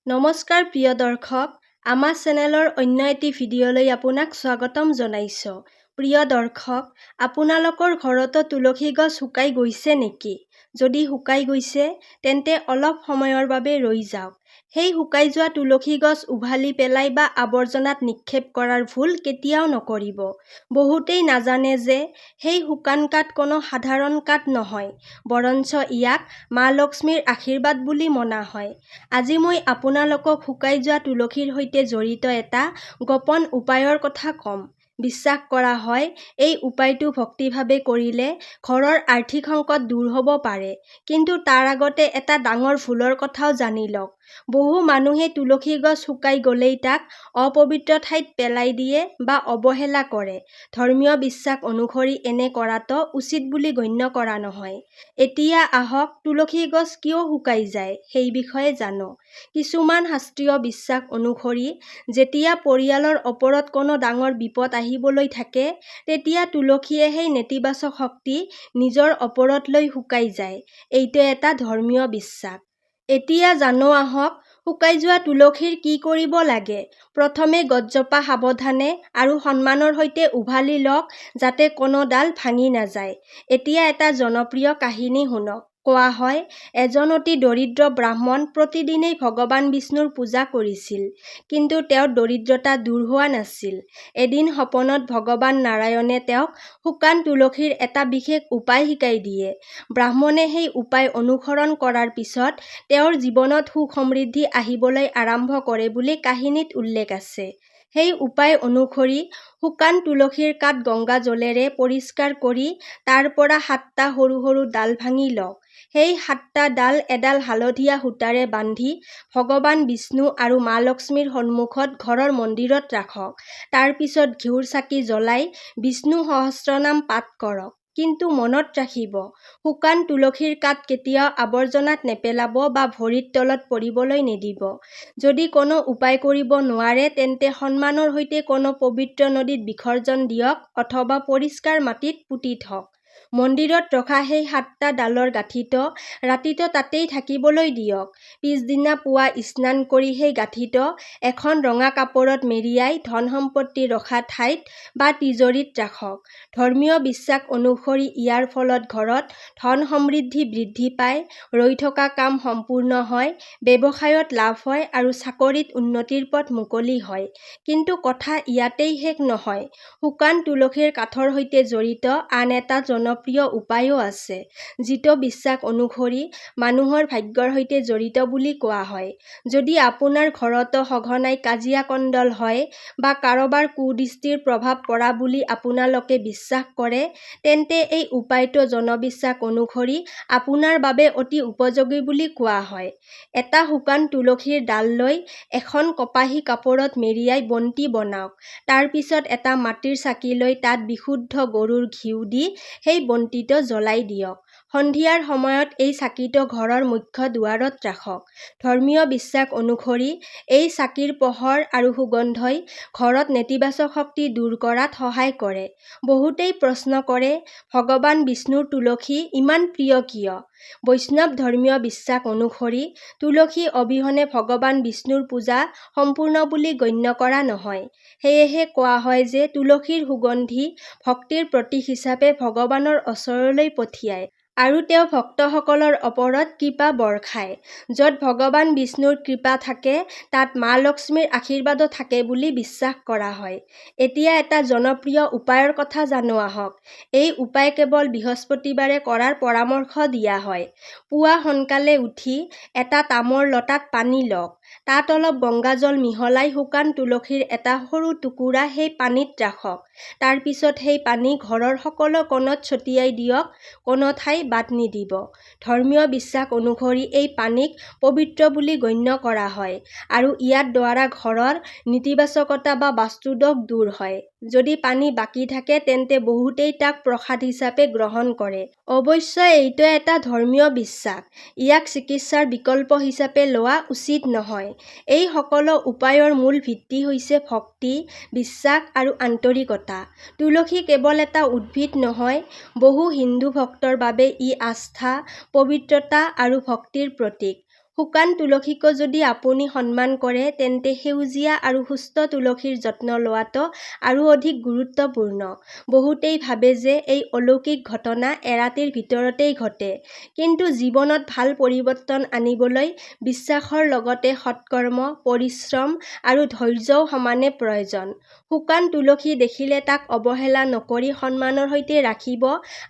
নমস্কাৰ প্ৰিয় দৰ্শক, আমাৰ চেনেলৰ অন্য এটি ভিডিঅ'লৈ আপোনাক স্বাগতম জনাইছোঁ। প্ৰিয় দৰ্শক, আপোনালোকৰ ঘৰতো তুলসী গছ শুকাই গৈছে নেকি? যদি শুকাই গৈছে, তেন্তে অলপ সময়ৰ বাবে ৰৈ যাওক। সেই শুকাই যোৱা তুলসী গছ উভালি পেলাই বা আৱৰ্জনাত নিক্ষেপ কৰাৰ ভুল কেতিয়াও নকৰিব। বহুতেই নাজানে যে সেই শুকান কাঠ কোনো সাধাৰণ কাঠ নহয়, বৰঞ্চ ইয়াক মা লক্ষ্মীৰ আশীৰ্বাদ বুলি মনা হয়। আজি মই আপোনালোকক শুকাই যোৱা তুলসীৰ সৈতে জড়িত এটা গোপন উপায়ৰ কথা ক'ম। বিশ্বাস কৰা হয়, এই উপায়টো ভক্তিভাৱে কৰিলে ঘৰৰ আৰ্থিক সংকট দূৰ হ'ব পাৰে। কিন্তু তাৰ আগতে এটা ডাঙৰ ভুলৰ কথাও জানি লওক। বহু মানুহে তুলসী গছ শুকাই গ'লেই তাক অপবিত্ৰ ঠাইত পেলাই দিয়ে বা অৱহেলা কৰে। ধৰ্মীয় বিশ্বাস অনুসৰি এনে কৰাটো উচিত বুলি গণ্য কৰা নহয়। এতিয়া আহক তুলসী গছ কিয় শুকাই যায় সেই বিষয়ে জানো। কিছুমান শাস্ত্ৰীয় বিশ্বাস অনুসৰি যেতিয়া পৰিয়ালৰ ওপৰত কোনো ডাঙৰ বিপদ আহিবলৈ থাকে, তেতিয়া তুলসীয়ে সেই নেতিবাচক শক্তি নিজৰ ওপৰত লৈ শুকাই যায়। এইটো এটা ধৰ্মীয় বিশ্বাস। এতিয়া জানো আহক, শুকাই যোৱা তুলসীৰ কি কৰিব লাগে। প্ৰথমে গছজোপা সাৱধানে আৰু সন্মানৰ সৈতে উভালি লওক যাতে কোনো ডাল ভাঙি নাযায়। এতিয়া এটা জনপ্ৰিয় কাহিনী শুনক। কোৱা হয়, এজন অতি দৰিদ্ৰ ব্ৰাহ্মণ প্ৰতিদিনেই ভগৱান বিষ্ণুৰ পূজা কৰিছিল। কিন্তু তেওঁৰ দৰিদ্ৰতা দূৰ হোৱা নাছিল। এদিন সপোনত ভগৱান নাৰায়ণে তেওঁক শুকান তুলসীৰ এটা বিশেষ উপায় শিকাই দিয়ে। ব্ৰাহ্মণে সেই উপায় অনুসৰণ কৰাৰ পিছত তেওঁৰ জীৱনত সুখ সমৃদ্ধি আহিবলৈ আৰম্ভ কৰে বুলি কাহিনীত উল্লেখ আছে। সেই উপায় অনুসৰি শুকান তুলসীৰ কাঠ গংগা জলেৰে পৰিষ্কাৰ কৰি তাৰ পৰা 7টা সৰু সৰু ডাল ভাঙি লওক। সেই 7টা ডাল এডাল হালধীয়া সূতাৰে বান্ধি ভগৱান বিষ্ণু আৰু মা লক্ষ্মীৰ সন্মুখত ঘৰৰ মন্দিৰত ৰাখক। তাৰ পিছত ঘিউৰ চাকি জ্বলাই বিষ্ণু সহস্ৰনাম পাঠ কৰক। কিন্তু মনত ৰাখিব, শুকান তুলসীৰ কাঠ কেতিয়াও আৱৰ্জনাত নেপেলাব বা ভৰিৰ তলত পৰিবলৈ নিদিব। যদি কোনো উপায় কৰিব নোৱাৰে, তেন্তে সন্মানৰ সৈতে কোনো পবিত্ৰ নদীত বিসৰ্জন দিয়ক অথবা পৰিষ্কাৰ মাটিত পুতি থওক। মন্দিৰত ৰখা সেই 7টা ডালৰ গাঁঠিটো ৰাতিটো তাতেই থাকিবলৈ দিয়ক। পিছদিনা পুৱা স্নান কৰি সেই গাঁঠিটো এখন ৰঙা কাপোৰত মেৰিয়াই ধন সম্পত্তি ৰখা ঠাইত বা তিজোৰিত ৰাখক। ধৰ্মীয় বিশ্বাস অনুসৰি ইয়াৰ ফলত ঘৰত ধন সমৃদ্ধি বৃদ্ধি পায়, ৰৈ থকা কাম সম্পূৰ্ণ হয়, ব্যৱসায়ত লাভ হয় আৰু চাকৰিত উন্নতিৰ পথ মুকলি হয়। কিন্তু কথা ইয়াতেই শেষ নহয়। শুকান তুলসীৰ কাঠৰ সৈতে জড়িত আন এটা জনপ্ৰিয় উপায়ও আছে, যিটো বিশ্বাস অনুসৰি মানুহৰ ভাগ্যৰ সৈতে জড়িত বুলি কোৱা হয়। যদি আপোনাৰ ঘৰতো সঘনাই কাজিয়া কণ্ডল হয় বা কাৰোবাৰ কুদৃষ্টিৰ প্ৰভাৱ পৰা বুলি আপোনালোকে বিশ্বাস কৰে, তেন্তে এই উপায়টো জনবিশ্বাস অনুসৰি আপোনাৰ বাবে অতি উপযোগী বুলি কোৱা হয়। এটা শুকান তুলসীৰ ডাল লৈ এখন কপাহী কাপোৰত মেৰিয়াই বন্তি বনাওক। তাৰ পিছত এটা মাটিৰ চাকি লৈ তাত বিশুদ্ধ গৰুৰ ঘিউ দি সেই বন্তিটো জ্বলাই দিয়ক। সন্ধিয়াৰ সময়ত এই চাকিটো ঘৰৰ মুখ্য দুৱাৰত ৰাখক। ধৰ্মীয় বিশ্বাস অনুসৰি এই চাকিৰ পোহৰ আৰু সুগন্ধই ঘৰত নেতিবাচক শক্তি দূৰ কৰাত সহায় কৰে। বহুতেই প্ৰশ্ন কৰে, ভগৱান বিষ্ণুৰ তুলসী ইমান প্ৰিয় কিয়? বৈষ্ণৱ ধৰ্মীয় বিশ্বাস অনুসৰি তুলসী অবিহনে ভগৱান বিষ্ণুৰ পূজা সম্পূৰ্ণ বুলি গণ্য কৰা নহয়। সেয়েহে কোৱা হয় যে তুলসীৰ সুগন্ধি ভক্তিৰ প্ৰতীক হিচাপে ভগৱানৰ ওচৰলৈ পঠিয়ায়। আৰু তেওঁ ভক্তসকলৰ ওপৰত কৃপা বৰ্ষায়। য'ত ভগৱান বিষ্ণুৰ কৃপা থাকে, তাত মা লক্ষ্মীৰ আশীৰ্বাদো থাকে বুলি বিশ্বাস কৰা হয়। এতিয়া এটা জনপ্ৰিয় উপায়ৰ কথা জানো আহক। এই উপায় কেৱল বৃহস্পতিবাৰে কৰাৰ পৰামৰ্শ দিয়া হয়। পুৱা সোনকালে উঠি এটা তামৰ লটাত পানী লওক। তাত অলপ গংগাজল মিহলাই শুকান তুলসীৰ এটা সৰু টুকুৰা সেই পানীত ৰাখক। তাৰ পিছত সেই পানী ঘৰৰ সকলো কোণত ছটিয়াই দিয়ক, কোনো ঠাই বাদ নিদিব। ধৰ্মীয় বিশ্বাস অনুসৰি এই পানীক পবিত্ৰ বুলি গণ্য কৰা হয় আৰু ইয়াৰ দ্বাৰা ঘৰৰ নেতিবাচকতা বা বাস্তুদোষ দূৰ হয়। যদি পানী বাকী থাকে, তেন্তে বহুতেই তাক প্ৰসাদ হিচাপে গ্ৰহণ কৰে। অৱশ্যে এইটো এটা ধৰ্মীয় বিশ্বাস। ইয়াক চিকিৎসাৰ বিকল্প হিচাপে লোৱা উচিত নহয়। এই সকলো উপায়ৰ মূল ভিত্তি হৈছে ভক্তি, বিশ্বাস আৰু আন্তৰিকতা। তুলসী কেৱল এটা উদ্ভিদ নহয়, বহু হিন্দু ভক্তৰ বাবে ই আস্থা, পবিত্ৰতা আৰু ভক্তিৰ প্ৰতীক। শুকান তুলসীকো যদি আপুনি সন্মান কৰে তেন্তে সেউজীয়া আৰু সুস্থ তুলসীৰ যত্ন লোৱাটো আৰু অধিক গুৰুত্বপূৰ্ণ। বহুতেই ভাবে যে এই অলৌকিক ঘটনা এৰাতিৰ ভিতৰতেই ঘটে, কিন্তু জীৱনত ভাল পৰিৱৰ্তন আনিবলৈ বিশ্বাসৰ লগতে সৎকৰ্ম, পৰিশ্ৰম আৰু ধৈৰ্যও সমানে প্ৰয়োজন। শুকান তুলসী দেখিলে তাক অৱহেলা নকৰি সন্মানৰ সৈতে ৰাখিব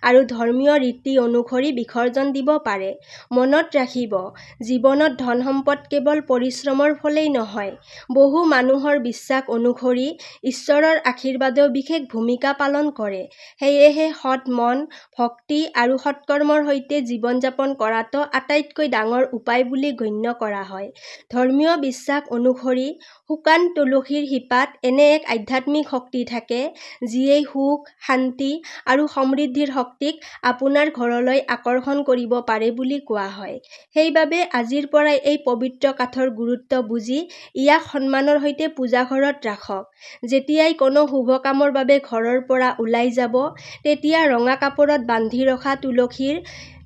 আৰু ধৰ্মীয় ৰীতি অনুসৰি বিসৰ্জন দিব পাৰে। মনত ৰাখিব, জীৱনত ধন সম্পদ কেৱল পৰিশ্ৰমৰ ফলেই নহয়, বহু মানুহৰ বিশ্বাস অনুসৰি ঈশ্বৰৰ আশীৰ্বাদেও বিশেষ ভূমিকা পালন কৰে। সেয়েহে সৎ মন, ভক্তি আৰু সৎকৰ্মৰ সৈতে জীৱন যাপন কৰাটো আটাইতকৈ ডাঙৰ উপায় বুলি গণ্য কৰা হয়। ধৰ্মীয় বিশ্বাস অনুসৰি শুকান তুলসীৰ শিপাত এনে এক আধ্যাত্মিক শক্তি থাকে, যিয়ে সুখ, শান্তি আৰু সমৃদ্ধিৰ শক্তিক আপোনাৰ ঘৰলৈ আকৰ্ষণ কৰিব পাৰে বুলি কোৱা হয়। সেইবাবে আজিৰ পৰাই এই পবিত্ৰ কাঠৰ গুৰুত্ব বুজি ইয়াক সন্মানৰ সৈতে পূজাঘৰত ৰাখক। যেতিয়াই কোনো শুভ কামৰ বাবে ঘৰৰ পৰা ওলাই যাব, তেতিয়া ৰঙা কাপোৰত বান্ধি ৰখা তুলসীৰ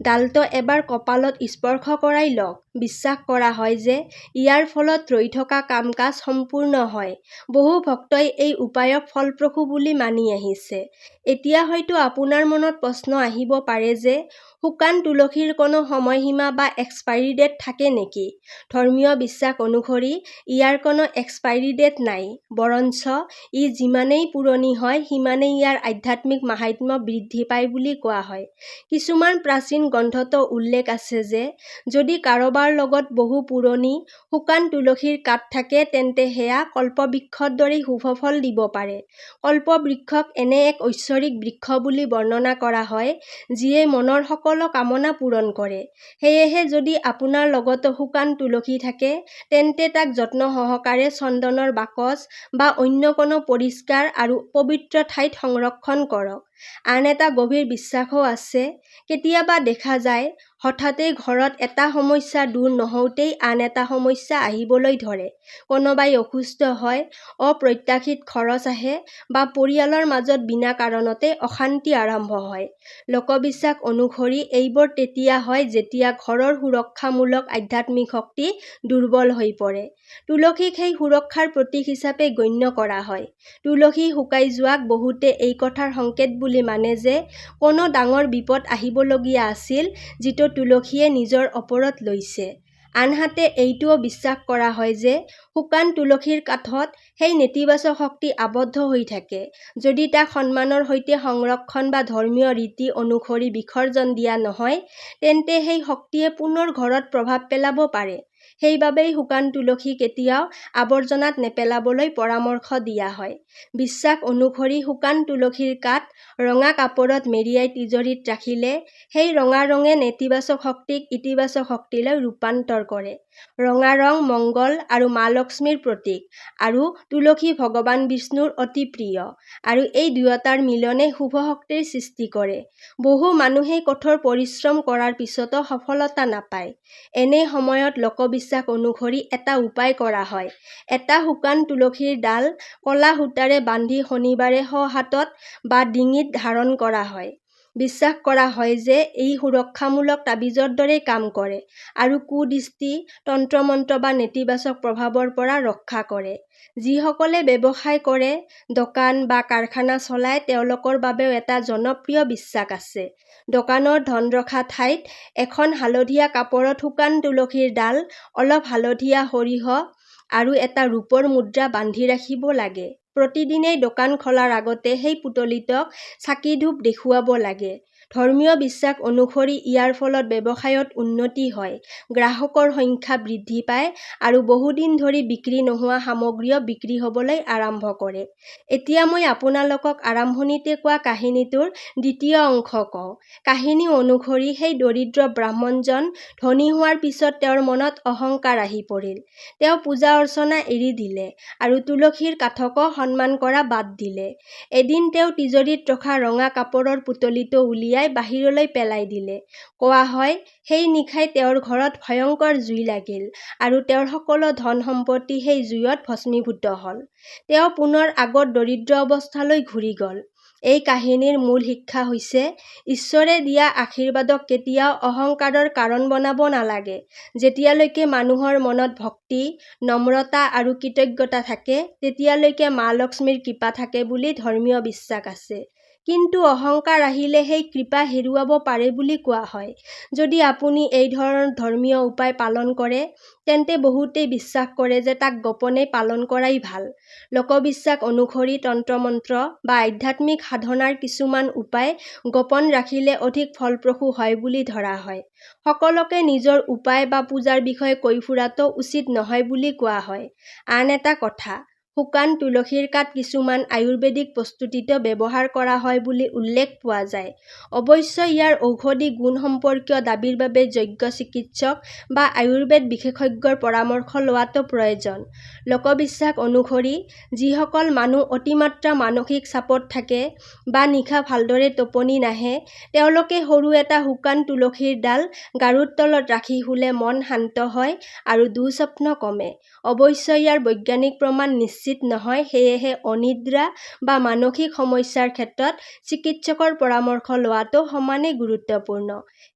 ডালটো এবাৰ কপালত স্পৰ্শ কৰাই লওক। বিশ্বাস কৰা হয় যে ইয়াৰ ফলত ৰৈ থকা কাম-কাজ সম্পূৰ্ণ হয়। বহু ভক্তই এই উপায়ক ফলপ্ৰসূ বুলি মানি আহিছে। এতিয়া হয়তো আপোনাৰ মনত প্ৰশ্ন আহিব পাৰে যে শুকান তুলসীৰ কোনো সময়সীমা বা এক্সপাইৰী ডেট থাকে নেকি? ধৰ্মীয় বিশ্বাস অনুসৰি ইয়াৰ কোনো এক্সপাইৰী ডেট নাই, বৰঞ্চ ই যিমানেই পুৰণি হয় সিমানেই ইয়াৰ আধ্যাত্মিক মাহাত্ম্য বৃদ্ধি পায় বুলি কোৱা হয়। কিছুমান প্ৰাচীন গ্ৰন্থতো উল্লেখ আছে যে যদি কাৰোবাৰ লগত বহু পুৰণি শুকান তুলসীৰ কাঠ থাকে তেন্তে সেয়া কল্পবৃক্ষৰ দৰে শুভ ফল দিব পাৰে। কল্পবৃক্ষক এনে এক ঐশ্বৰিক বৃক্ষ বুলি বৰ্ণনা কৰা হয়, যিয়ে মনৰ সকলো কামনা পূৰণ কৰে। সেয়েহে যদি আপোনাৰ লগতো শুকান তুলসী থাকে, তেন্তে তাক যত্ন সহকাৰে চন্দনৰ বাকচ বা অন্য কোনো পৰিষ্কাৰ আৰু পবিত্ৰ ঠাইত সংৰক্ষণ কৰক। আন এটা গভীৰ বিশ্বাসও আছে। কেতিয়াবা দেখা যায় হঠাতে ঘৰত এটা সমস্যা দূৰ নহওঁতেই আন এটা সমস্যা আহিবলৈ ধৰে। কোনোবাই অসুস্থ হয়, অপ্ৰত্যাশিত খৰচ আহে বা পৰিয়ালৰ মাজত বিনা কাৰণতে অশান্তি আৰম্ভ হয়। লোকবিশ্বাস অনুসৰি এইবোৰ তেতিয়া হয় যেতিয়া ঘৰৰ সুৰক্ষামূলক আধ্যাত্মিক শক্তি দুৰ্বল হৈ পৰে। তুলসীক সেই সুৰক্ষাৰ প্ৰতীক হিচাপে গণ্য কৰা হয়। তুলসী শুকাই যোৱাক বহুতে এই কথাৰ সংকেত বুলি মানে যে কোনো ডাঙৰ বিপদ আহিবলগীয়া আছিল, যিটো তুলসীয়ে নিজৰ ওপৰত লৈছে। আনহাতে এইটোও বিশ্বাস কৰা হয় যে শুকান তুলসীৰ কাঠত সেই নেতিবাচক শক্তি আবদ্ধ হৈ থাকে। যদি তাক সন্মানৰ সৈতে সংৰক্ষণ বা ধৰ্মীয় ৰীতি অনুসৰি বিসৰ্জন দিয়া নহয়, তেন্তে সেই শক্তিয়ে পুনৰ ঘৰত প্ৰভাৱ পেলাব পাৰে। সেইবাবেই শুকান তুলসী কেতিয়াও আৱৰ্জনাত নেপেলাবলৈ পৰামৰ্শ দিয়া হয়। বিশ্বাস অনুসৰি শুকান তুলসীৰ কাঠ ৰঙা কাপোৰত মেৰিয়াই তিজোৰিত ৰাখিলে সেই ৰঙা ৰঙে নেতিবাচক শক্তিক ইতিবাচক শক্তিলৈ ৰূপান্তৰ কৰে। ৰঙা ৰং মংগল আৰু মা লক্ষ্মীৰ প্ৰতীক, আৰু তুলসী ভগৱান বিষ্ণুৰ অতি প্ৰিয়, আৰু এই দুয়োটাৰ মিলনে শুভ শক্তিৰ সৃষ্টি কৰে। বহু মানুহেই কঠোৰ পৰিশ্ৰম কৰাৰ পিছতো সফলতা নাপায়। এনে সময়ত লোকবিশ্বাস অনুসৰি এটা উপায় কৰা হয়। এটা শুকান তুলসীৰ ডাল ক'লা সূতাৰে বান্ধি শনিবাৰে সোঁহাতত বা ডিঙিত ধাৰণ কৰা হয়। বিশ্বাস কৰা হয় যে এই সুৰক্ষামূলক তাবিজৰ দৰে কাম কৰে আৰু কুদৃষ্টি, তন্ত্ৰ-মন্ত্ৰ বা নেতিবাচক প্ৰভাৱৰ পৰা ৰক্ষা কৰে। যিসকলে ব্যৱসায় কৰে, দোকান বা কাৰখানা চলায় তেওঁলোকৰ বাবেও এটা জনপ্ৰিয় বিশ্বাস আছে। দোকানৰ ধন ৰখা ঠাইত এখন হালধীয়া কাপোৰত শুকান তুলসীৰ ডাল, অলপ হালধীয়া সৰিয়হ আৰু এটা ৰূপৰ মুদ্ৰা বান্ধি ৰাখিব লাগে। প্ৰতিদিনেই দোকান খোলাৰ আগতে সেই পুতলিটোক চাকি-ধূপ দেখুৱাব লাগে। ধৰ্মীয় বিশ্বাস অনুসৰি ইয়াৰ ফলত ব্যৱসায়ত উন্নতি হয়, গ্ৰাহকৰ সংখ্যা বৃদ্ধি পায় আৰু বহুদিন ধৰি বিক্ৰী নোহোৱা সামগ্ৰীও বিক্ৰী হ'বলৈ আৰম্ভ কৰে। এতিয়া মই আপোনালোকক আৰম্ভণিতে কোৱা কাহিনীটোৰ দ্বিতীয় অংশ কওঁ। কাহিনী অনুসৰি সেই দৰিদ্ৰ ব্ৰাহ্মণজন ধনী হোৱাৰ পিছত তেওঁৰ মনত অহংকাৰ আহি পৰিল। তেওঁ পূজা-অৰ্চনা এৰি দিলে আৰু তুলসীৰ কাঠকো সন্মান কৰা বাদ দিলে। এদিন তেওঁ তিজোৰিত ৰখা ৰঙা কাপোৰৰ পুতলিটো উলিয়াই বাহিৰলৈ পেলাই দিলে। কোৱা হয়, সেই নিশাই তেওঁৰ ঘৰত ভয়ংকৰ জুই লাগিল আৰু তেওঁৰ সকলো ধন-সম্পত্তি সেই জুইত ভস্মীভূত হ'ল। তেওঁ পুনৰ আগৰ দৰিদ্ৰ অৱস্থালৈ ঘূৰি গ'ল। এই কাহিনীৰ মূল শিক্ষা হৈছে ঈশ্বৰে দিয়া আশীৰ্বাদক কেতিয়াও অহংকাৰৰ কাৰণ বনাব নালাগে। যেতিয়ালৈকে মানুহৰ মনত ভক্তি, নম্ৰতা আৰু কৃতজ্ঞতা থাকে, তেতিয়ালৈকে মা লক্ষ্মীৰ কৃপা থাকে বুলি ধৰ্মীয় বিশ্বাস আছে। কিন্তু অহংকাৰ আহিলে সেই কৃপা হেৰুৱাব পাৰে বুলি কোৱা হয়। যদি আপুনি এই ধৰণৰ ধৰ্মীয় উপায় পালন কৰে, তেন্তে বহুতেই বিশ্বাস কৰে যে তাক গোপনে পালন কৰাই ভাল। লোকবিশ্বাস অনুসৰি তন্ত্ৰ-মন্ত্ৰ বা আধ্যাত্মিক সাধনাৰ কিছুমান উপায় গোপন ৰাখিলে অধিক ফলপ্ৰসূ হয় বুলি ধৰা হয়। সকলোকে নিজৰ উপায় বা পূজাৰ বিষয়ে কৈ ফুৰাটো উচিত নহয় বুলি কোৱা হয়। আন এটা কথা, শুকান তুলসীৰ কাঠ কিছুমান আয়ুৰ্বেদিক প্ৰস্তুতিতো ব্যৱহাৰ কৰা হয় বুলি উল্লেখ পোৱা যায়। অৱশ্যে ইয়াৰ ঔষধি গুণ সম্পৰ্কীয় দাবীৰ বাবে যোগ্য চিকিৎসক বা আয়ুৰ্বেদ বিশেষজ্ঞৰ পৰামৰ্শ লোৱাটো প্ৰয়োজন। লোকবিশ্বাস অনুসৰি যিসকল মানুহ অতিমাত্ৰা মানসিক চাপত থাকে বা নিশা ভালদৰে টোপনি নাহে, তেওঁলোকে সৰু এটা শুকান তুলসীৰ ডাল গাৰুৰ তলত ৰাখি শুলে মন শান্ত হয় আৰু দুঃস্বপ্ন কমে। অৱশ্যে ইয়াৰ বৈজ্ঞানিক প্ৰমাণ নিশ্চিত নহয়, সেয়েহে অনিদ্ৰা বা মানসিক সমস্যাৰ ক্ষেত্ৰত চিকিৎসকৰ পৰামৰ্শ লোৱাটো সমানেই গুৰুত্বপূৰ্ণ।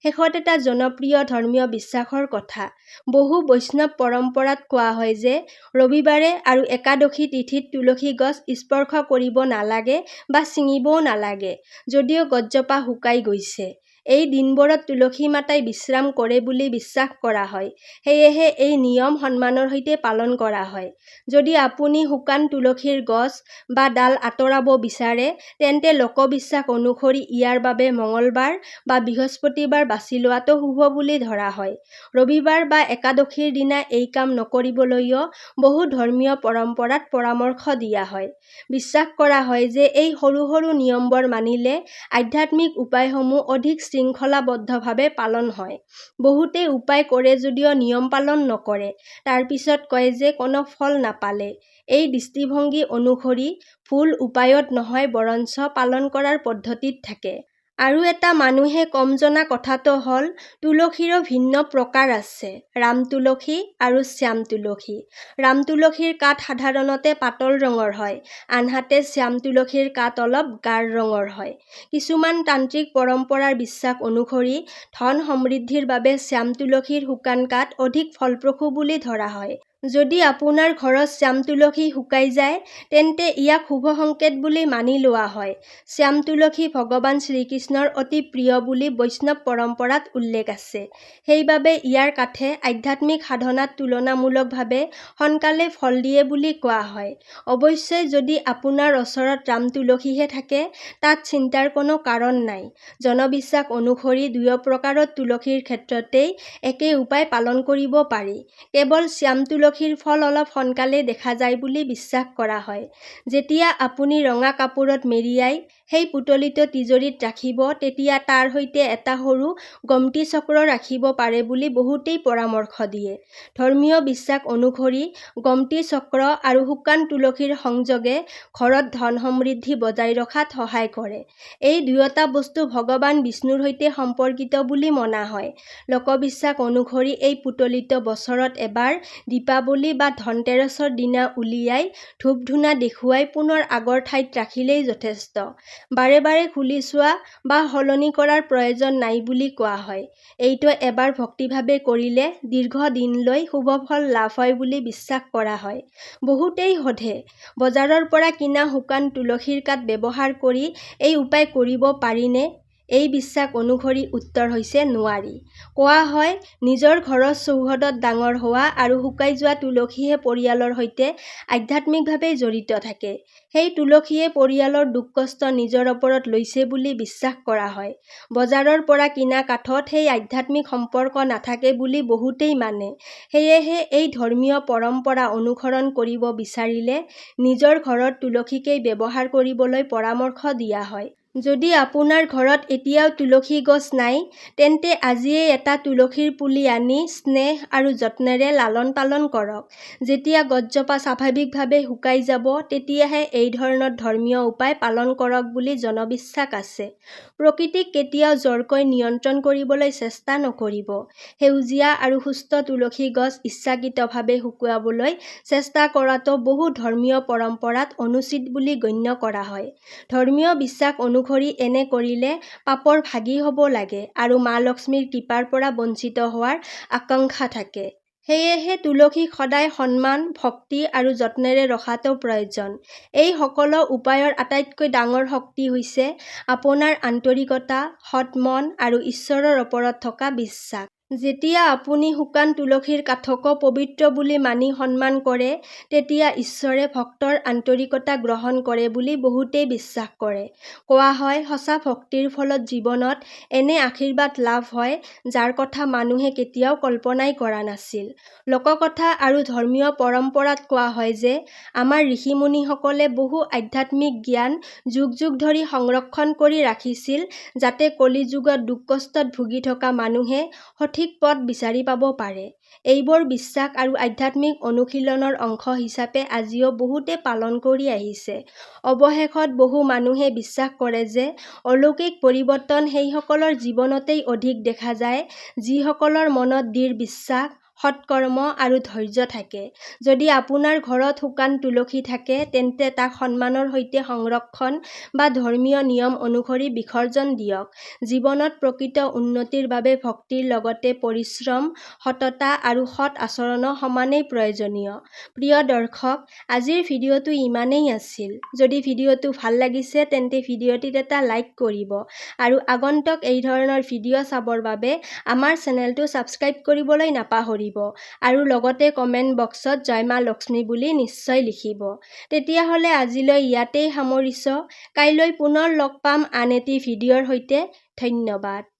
শেষত এটা জনপ্ৰিয় ধৰ্মীয় বিশ্বাসৰ কথা। বহু বৈষ্ণৱ পৰম্পৰাত কোৱা হয় যে ৰবিবাৰে আৰু একাদশী তিথিত তুলসী গছ স্পৰ্শ কৰিব নালাগে বা ছিঙিবও নালাগে, যদিও গছজোপা শুকাই গৈছে। এই দিনবোৰত তুলসী মাতাই বিশ্ৰাম কৰে বুলি বিশ্বাস কৰা হয়। সেয়েহে এই নিয়ম সন্মানৰ সৈতে পালন কৰা হয়। যদি আপুনি শুকান তুলসীৰ গছ বা ডাল আঁতৰাব বিচাৰে, তেন্তে লোকবিশ্বাস অনুসৰি ইয়াৰ বাবে মঙলবাৰ বা বৃহস্পতিবাৰ বাছি লোৱাটো শুভ বুলি ধৰা হয়। ৰবিবাৰ বা একাদশীৰ দিনা এই কাম নকৰিবলৈও বহু ধৰ্মীয় পৰম্পৰাত পৰামৰ্শ দিয়া হয়। বিশ্বাস কৰা হয় যে এই সৰু সৰু নিয়মবোৰ মানিলে আধ্যাত্মিক উপায়সমূহ অধিক শৃংখলাবদ্ধভাৱে পালন হয়। বহুতে উপায় কৰে যদিও নিয়ম পালন নকৰে, তাৰ পিছত কয় যে কোনো ফল নাপালে। এই দৃষ্টিভংগী অনুসৰি ভুল উপায়ত নহয়, বৰঞ্চ পালন কৰাৰ পদ্ধতিত থাকে। আৰু এটা মানুহে কম জনা কথাটো হ'ল, তুলসীৰো ভিন্ন প্ৰকাৰ আছে, ৰাম তুলসী আৰু শ্যাম তুলসী। ৰাম তুলসীৰ কাঠ সাধাৰণতে পাতল ৰঙৰ হয়, আনহাতে শ্যাম তুলসীৰ কাঠ অলপ গাঢ় ৰঙৰ হয়। কিছুমান তান্ত্ৰিক পৰম্পৰাৰ বিশ্বাস অনুসৰি ধন সমৃদ্ধিৰ বাবে শ্যাম তুলসীৰ শুকান কাঠ অধিক ফলপ্ৰসূ বুলি ধৰা হয়। যদি আপোনাৰ ঘৰত শ্যাম তুলসী শুকাই যায়, তেন্তে ইয়াক শুভ সংকেত বুলি মানি লোৱা হয়। শ্যাম তুলসী ভগৱান শ্ৰীকৃষ্ণৰ অতি প্ৰিয় বুলি বৈষ্ণৱ পৰম্পৰাত উল্লেখ আছে। সেইবাবে ইয়াৰ কাঠে আধ্যাত্মিক সাধনাত তুলনামূলকভাৱে সোনকালে ফল দিয়ে বুলি কোৱা হয়। অৱশ্যে যদি আপোনাৰ ওচৰত ৰাম তুলসীহে থাকে, তাত চিন্তাৰ কোনো কাৰণ নাই। জনবিশ্বাস অনুসৰি দুয়ো প্ৰকাৰৰ তুলসীৰ ক্ষেত্ৰতেই একে উপায় পালন কৰিব পাৰি। কেৱল শ্যাম তুলসীৰ ফল অলপ সোনকালে দেখা যায় বুলি বিশ্বাস কৰা হয়। যেতিয়া আপুনি ৰঙা কাপোৰত মেৰিয়াই সেই পুতলিটো তিজোৰিত ৰাখিব, তেতিয়া তাৰ সৈতে এটা সৰু গোমতী চক্ৰ ৰাখিব পাৰে বুলি বহুতেই পৰামৰ্শ দিয়ে। ধৰ্মীয় বিশ্বাস অনুসৰি গোমতী চক্ৰ আৰু শুকান তুলসীৰ সংযোগে ঘৰত ধন সমৃদ্ধি বজাই ৰখাত সহায় কৰে। এই দুয়োটা বস্তু ভগৱান বিষ্ণুৰ সৈতে সম্পৰ্কিত বুলি মনা হয়। লোকবিশ্বাস অনুসৰি এই পুতলিটো বছৰত এবাৰ দীপাৱলী বা ধনতেৰছৰ দিনা উলিয়াই ধূপ-ধূনা দেখুৱাই পুনৰ আগৰ ঠাইত ৰাখিলেই যথেষ্ট। বাৰে বাৰে খুলি চোৱা বা সলনি কৰাৰ প্ৰয়োজন নাই বুলি কোৱা হয়। এইটো এবাৰ ভক্তিভাৱে কৰিলে দীৰ্ঘদিনলৈ শুভ ফল লাভ হয় বুলি বিশ্বাস কৰা হয়। বহুতেই সোধে, বজাৰৰ পৰা কিনা শুকান তুলসীৰ কাঠ ব্যৱহাৰ কৰি এই উপায় কৰিব পাৰিনে? এই বিশ্বাস অনুসৰি উত্তৰ হৈছে নোৱাৰি। কোৱা হয়, নিজৰ ঘৰৰ চৌহদত ডাঙৰ হোৱা আৰু শুকাই যোৱা তুলসীহে পৰিয়ালৰ সৈতে আধ্যাত্মিকভাৱে জড়িত থাকে। সেই তুলসীয়ে পৰিয়ালৰ দুখ কষ্ট নিজৰ ওপৰত লৈছে বুলি বিশ্বাস কৰা হয়। বজাৰৰ পৰা কিনা কাঠত সেই আধ্যাত্মিক সম্পৰ্ক নাথাকে বুলি বহুতেই মানে। সেয়েহে এই ধৰ্মীয় পৰম্পৰা অনুসৰণ কৰিব বিচাৰিলে নিজৰ ঘৰৰ তুলসীকেই ব্যৱহাৰ কৰিবলৈ পৰামৰ্শ দিয়া হয়। যদি আপোনাৰ ঘৰত এতিয়াও তুলসী গছ নাই, তেন্তে আজিয়েই এটা তুলসীৰ পুলি আনি স্নেহ আৰু যত্নেৰে লালন পালন কৰক। যেতিয়া গছজোপা স্বাভাৱিকভাৱে শুকাই যাব, তেতিয়াহে এই ধৰণৰ ধৰ্মীয় উপায় পালন কৰক বুলি জনবিশ্বাস আছে। প্ৰকৃতিক কেতিয়াও জোৰকৈ নিয়ন্ত্ৰণ কৰিবলৈ চেষ্টা নকৰিব। সেউজীয়া আৰু সুস্থ তুলসী গছ ইচ্ছাকৃতভাৱে শুকুৱাবলৈ চেষ্টা কৰাটো বহু ধৰ্মীয় পৰম্পৰাত অনুচিত বুলি গণ্য কৰা হয়। ধৰ্মীয় বিশ্বাস অনুসৰি এনে কৰিলে পাপৰ ভাগী হ'ব লাগে আৰু মা লক্ষ্মীৰ কৃপাৰ পৰা বঞ্চিত হোৱাৰ আশংকা থাকে। সেয়েহে তুলসীক সদায় সন্মান, ভক্তি আৰু যত্নেৰে ৰখাটো প্ৰয়োজন। এই সকলো উপায়ৰ আটাইতকৈ ডাঙৰ শক্তি হৈছে আপোনাৰ আন্তৰিকতা, সৎ মন আৰু ঈশ্বৰৰ ওপৰত থকা বিশ্বাস। যেতিয়া আপুনি শুকান তুলসীৰ কাঠকো পবিত্ৰ বুলি মানি সন্মান কৰে, তেতিয়া ঈশ্বৰে ভক্তৰ আন্তৰিকতা গ্ৰহণ কৰে বুলি বহুতেই বিশ্বাস কৰে। কোৱা হয়, সঁচা ভক্তিৰ ফলত জীৱনত এনে আশীৰ্বাদ লাভ হয়, যাৰ কথা মানুহে কেতিয়াও কল্পনাই কৰা নাছিল। লোককথা আৰু ধৰ্মীয় পৰম্পৰাত কোৱা হয় যে, আমাৰ ঋষি-মুনিসকলে বহু আধ্যাত্মিক জ্ঞান যুগ যুগ ধৰি সংৰক্ষণ কৰি ৰাখিছিল, যাতে কলি যুগত দুখ কষ্টত ভুগি থকা মানুহে সঠিক পথ বিচাৰি পাব পাৰে। এইবোৰ বিশ্বাস আৰু আধ্যাত্মিক অনুশীলনৰ অংশ হিচাপে আজিও বহুতে পালন কৰি আহিছে। অৱশেষত বহু মানুহে বিশ্বাস কৰে যে, অলৌকিক পৰিৱৰ্তন সেইসকলৰ জীৱনতেই অধিক দেখা যায়, যিসকলৰ মনত দৃঢ় বিশ্বাস, সৎকৰ্ম আৰু ধৈৰ্য থাকে। যদি আপোনাৰ ঘৰত শুকান তুলসী থাকে, তেন্তে তাক সন্মানৰ সৈতে সংৰক্ষণ বা ধৰ্মীয় নিয়ম অনুসৰি বিসৰ্জন দিয়ক। জীৱনত প্ৰকৃত উন্নতিৰ বাবে ভক্তিৰ লগতে পৰিশ্ৰম, সততা আৰু সৎ আচৰণো সমানেই প্ৰয়োজনীয়। প্ৰিয় দৰ্শক, আজিৰ ভিডিঅ'টো ইমানেই আছিল। যদি ভিডিঅ'টো ভাল লাগিছে, তেন্তে ভিডিঅ'টিত এটা লাইক কৰিব আৰু আগন্তুক এই ধৰণৰ ভিডিঅ' চাবৰ বাবে আমাৰ চেনেলটো ছাবস্ক্ৰাইব কৰিবলৈ নাপাহৰিব আৰু লগতে কমেণ্ট বক্সত জয় মা লক্ষ্মী বুলি নিশ্চয় লিখিব। তেতিয়াহ'লে আজিলৈ ইয়াতেই সামৰিছোঁ। কাইলৈ পুনৰ লগ পাম আন এটি ভিডিঅ'ৰ সৈতে। ধন্যবাদ।